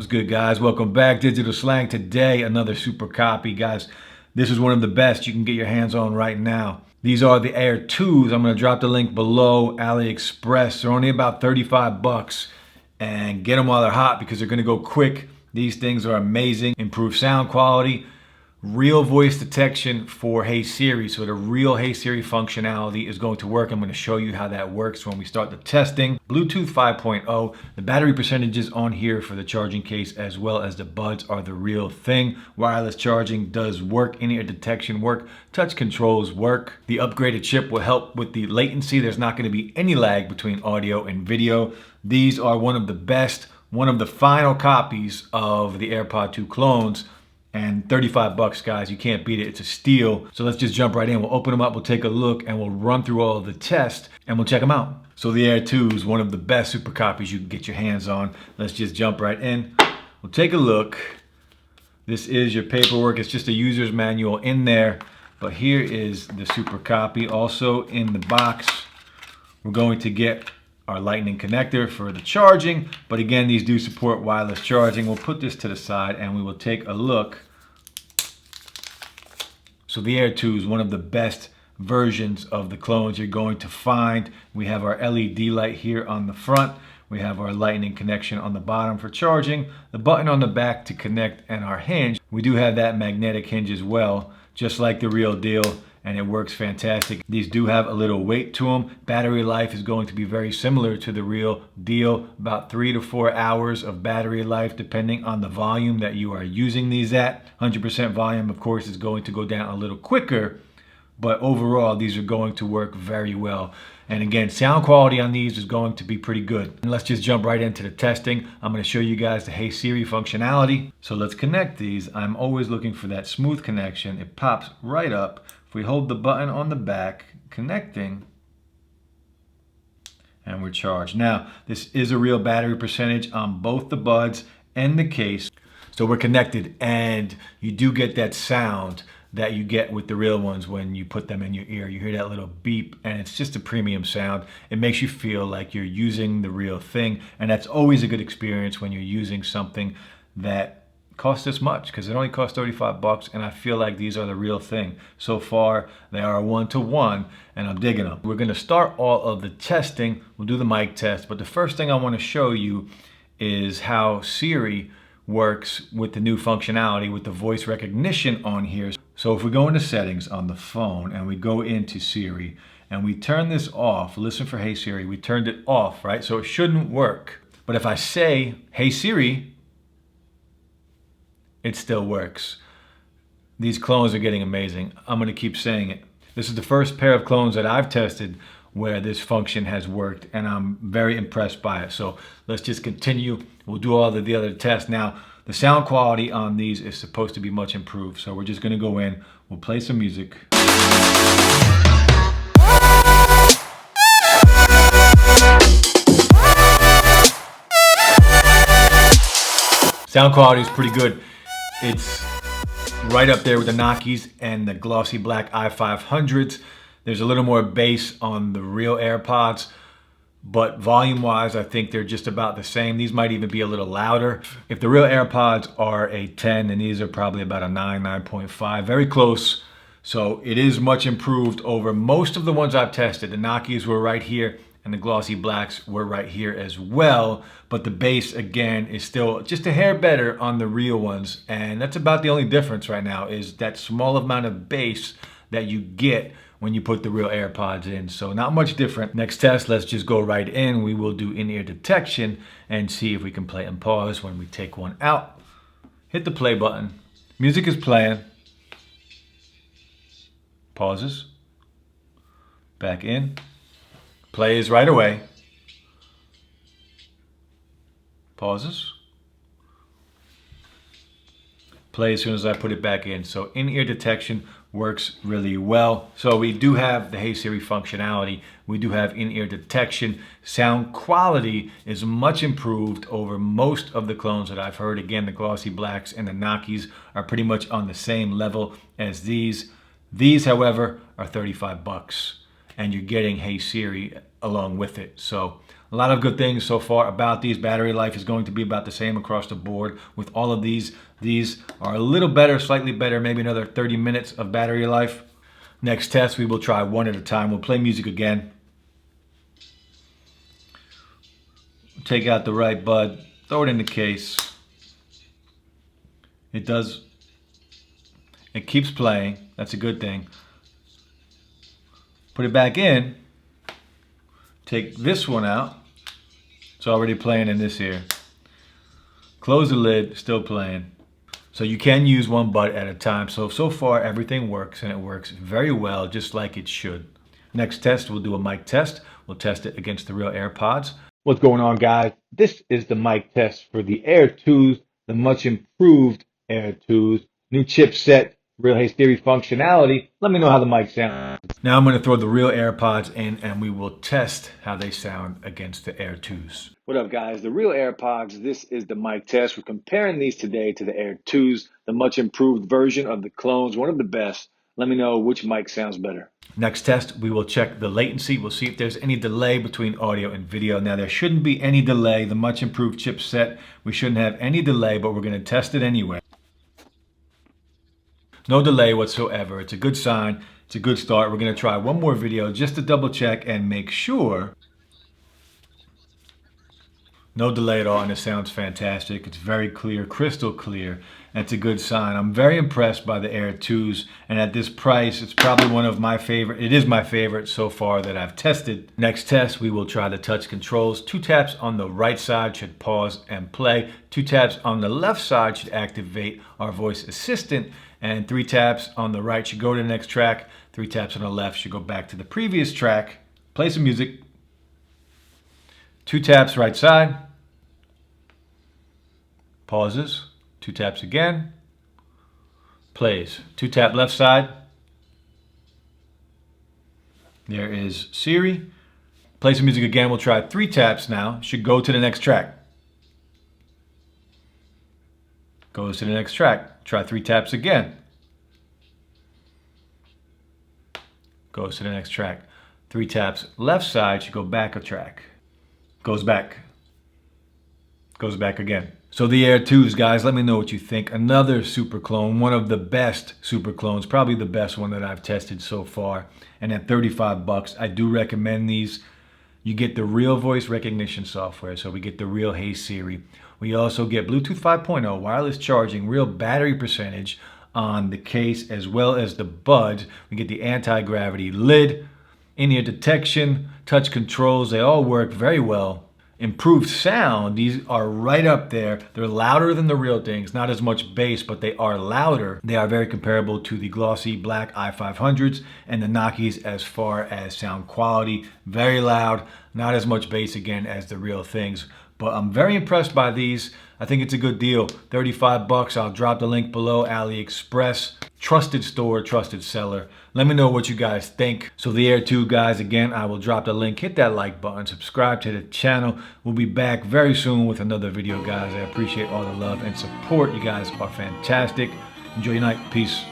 good, guys? Welcome back, Digital Slang. Today, another super copy, guys. This is one of the best you can get your hands on right now. These are the Air 2s. I'm going to drop the link below. AliExpress. They're only about 35 bucks. And get them while they're hot because they're going to go quick. These things are amazing. Improved sound quality. Real voice detection for Hey Siri. So the real Hey Siri functionality is going to work. I'm going to show you how that works when we start the testing. Bluetooth 5.0. The battery percentages on here for the charging case as well as the buds are the real thing. Wireless charging does work. In-ear detection work. Touch controls work. The upgraded chip will help with the latency. There's not going to be any lag between audio and video. These are one of the best, one of the final copies of the AirPod 2 clones. And 35 bucks, guys, you can't beat it. It's a steal. So let's just jump right in. We'll open them up, we'll take a look, and we'll run through all of the tests, and we'll check them out. So the Air 2 is one of the best super copies you can get your hands on. Let's just jump right in. We'll take a look. This is your paperwork. It's just a user's manual in there. But here is the super copy. Also in the box, we're going to get our lightning connector for the charging, but again, these do support wireless charging. We'll put this to the side and we will take a look. So the Air 2 is one of the best versions of the clones you're going to find. We have our LED light here on the front. We have our lightning connection on the bottom for charging, the button on the back to connect, and our hinge. We do have that magnetic hinge as well, just like the real deal. And it works fantastic. These do have a little weight to them. Battery life is going to be very similar to the real deal. About 3 to 4 hours of battery life depending on the volume that you are using these at. 100% volume, of course, is going to go down a little quicker. But overall, these are going to work very well. And again, sound quality on these is going to be pretty good. And let's just jump right into the testing. I'm going to show you guys the Hey Siri functionality. So let's connect these. I'm always looking for that smooth connection. It pops right up. If we hold the button on the back, connecting, and we're charged. Now, this is a real battery percentage on both the buds and the case. So we're connected, and you do get that sound that you get with the real ones when you put them in your ear. You hear that little beep, and it's just a premium sound. It makes you feel like you're using the real thing, and that's always a good experience when you're using something that cost this much, because it only costs 35 bucks, and I feel like these are the real thing. So far, they are 1-to-1, and I'm digging them. We're gonna start all of the testing. We'll do the mic test, but the first thing I wanna show you is how Siri works with the new functionality with the voice recognition on here. So if we go into settings on the phone and we go into Siri and we turn this off, listen for Hey Siri, we turned it off, right? So it shouldn't work. But if I say, Hey Siri, it still works. These clones are getting amazing. I'm gonna keep saying it. This is the first pair of clones that I've tested where this function has worked, and I'm very impressed by it. So let's just continue. We'll do all of the other tests. Now, the sound quality on these is supposed to be much improved. So we're just gonna go in, we'll play some music. Sound quality is pretty good. It's right up there with the Nokis and the glossy black i500s. There's a little more bass on the real AirPods, but volume-wise, I think they're just about the same. These might even be a little louder. If the real AirPods are a 10, then these are probably about a 9, 9.5, very close. So it is much improved over most of the ones I've tested. The Nokis were right here, and the glossy blacks were right here as well, but the bass again is still just a hair better on the real ones, and that's about the only difference right now is that small amount of bass that you get when you put the real AirPods in. So not much different. Next test, let's just go right in. We will do in-ear detection and see if we can play and pause when we take one out. Hit the play button. Music is playing. Pauses. Back in. Plays right away. Pauses. Play as soon as I put it back in. So in-ear detection works really well. So we do have the Hey Siri functionality. We do have in-ear detection. Sound quality is much improved over most of the clones that I've heard. Again, the glossy blacks and the Nokis are pretty much on the same level as these. These, however, are 35 bucks. And you're getting Hey Siri along with it. So a lot of good things so far about these. Battery life is going to be about the same across the board with all of these. These are a little better, slightly better, maybe another 30 minutes of battery life. Next test, we will try one at a time. We'll play music again. Take out the right bud, throw it in the case. It keeps playing. That's a good thing. Put it back in. Take this one out. It's already playing in this ear. Close the lid, still playing. So you can use one bud at a time. So far everything works, and it works very well, just like it should. Next test, we'll do a mic test. We'll test it against the real AirPods. What's going on, guys? This is the mic test for the Air 2s, the much improved Air 2s. New chipset, real Hey Siri functionality. Let me know how the mic sounds. Now I'm going to throw the real AirPods in, and we will test how they sound against the Air 2s. What up, guys? The real AirPods. This is the mic test. We're comparing these today to the Air 2s, the much improved version of the clones, one of the best. Let me know which mic sounds better. Next test, we will check the latency. We'll see if there's any delay between audio and video. Now, there shouldn't be any delay. The much improved chipset, we shouldn't have any delay, but we're going to test it anyway. No delay whatsoever. It's a good sign. It's a good start. We're going to try one more video just to double check and make sure. No delay at all, and it sounds fantastic. It's very clear, crystal clear. That's a good sign. I'm very impressed by the Air 2s, and at this price, it's probably one of my favorite. It is my favorite so far that I've tested. Next test, we will try the touch controls. 2 taps on the right side should pause and play. 2 taps on the left side should activate our voice assistant, and 3 taps on the right should go to the next track. 3 taps on the left should go back to the previous track. Play some music. 2 taps right side. Pauses. 2 taps again. Plays. 2 tap left side. There is Siri. Play some music again. We'll try 3 taps now. Should go to the next track. Goes to the next track. Try 3 taps again. Goes to the next track. 3 taps left side should go back a track. Goes back. Goes back again. So the Air 2s, guys, let me know what you think. Another super clone, one of the best super clones, probably the best one that I've tested so far. And at 35 bucks, I do recommend these. You get the real voice recognition software, so we get the real Hey Siri. We also get Bluetooth 5.0, wireless charging, real battery percentage on the case, as well as the buds. We get the anti-gravity lid, in-ear detection, touch controls. They all work very well. Improved sound, these are right up there. They're louder than the real things, not as much bass, but they are louder. They are very comparable to the glossy black i500s and the Nokis as far as sound quality. Very loud, not as much bass again as the real things. But I'm very impressed by these. I think it's a good deal. 35 bucks. I'll drop the link below. AliExpress. Trusted store, trusted seller. Let me know what you guys think. So the Air 2 guys, again, I will drop the link. Hit that like button. Subscribe to the channel. We'll be back very soon with another video, guys. I appreciate all the love and support. You guys are fantastic. Enjoy your night. Peace.